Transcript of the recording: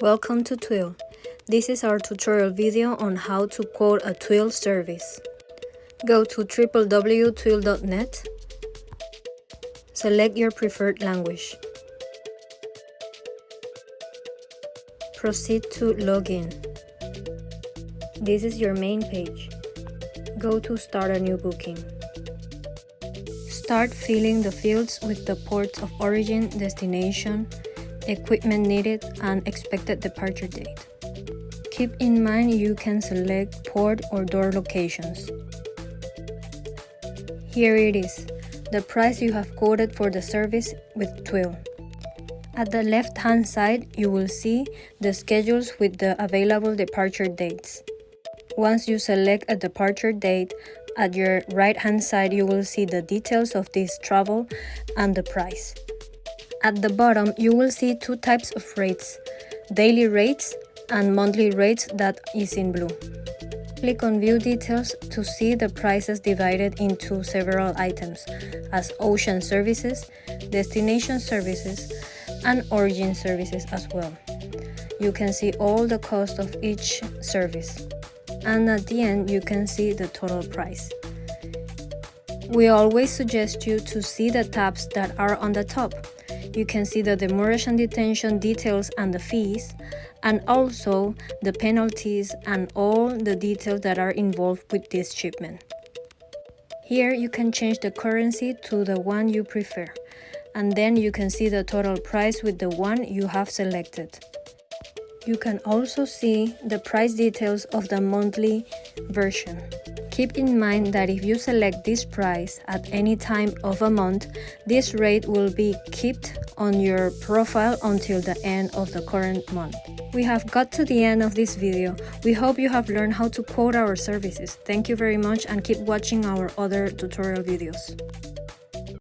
Welcome to Twill. This is our tutorial video on how to quote a Twill service. Go to www.twill.net. Select your preferred language. Proceed to login. This is your main page. Go to Start a new booking. Start filling the fields with the ports of origin, destination, equipment needed, and expected departure date. Keep in mind you can select port or door locations. Here it is, the price you have quoted for the service with Twill. At the left-hand side, you will see the schedules with the available departure dates. Once you select a departure date, at your right-hand side you will see the details of this travel and the price. At the bottom, you will see two types of rates, daily rates and monthly rates that is in blue. Click on View Details to see the prices divided into several items as ocean services, destination services, and origin services as well. You can see all the cost of each service. And at the end, you can see the total price. We always suggest you to see the tabs that are on the top. You can see the demurrage and detention details and the fees, and also the penalties and all the details that are involved with this shipment. Here you can change the currency to the one you prefer, and then you can see the total price with the one you have selected. You can also see the price details of the monthly version. Keep in mind that if you select this price at any time of a month, this rate will be kept on your profile until the end of the current month. We have got to the end of this video. We hope you have learned how to quote our services. Thank you very much and keep watching our other tutorial videos.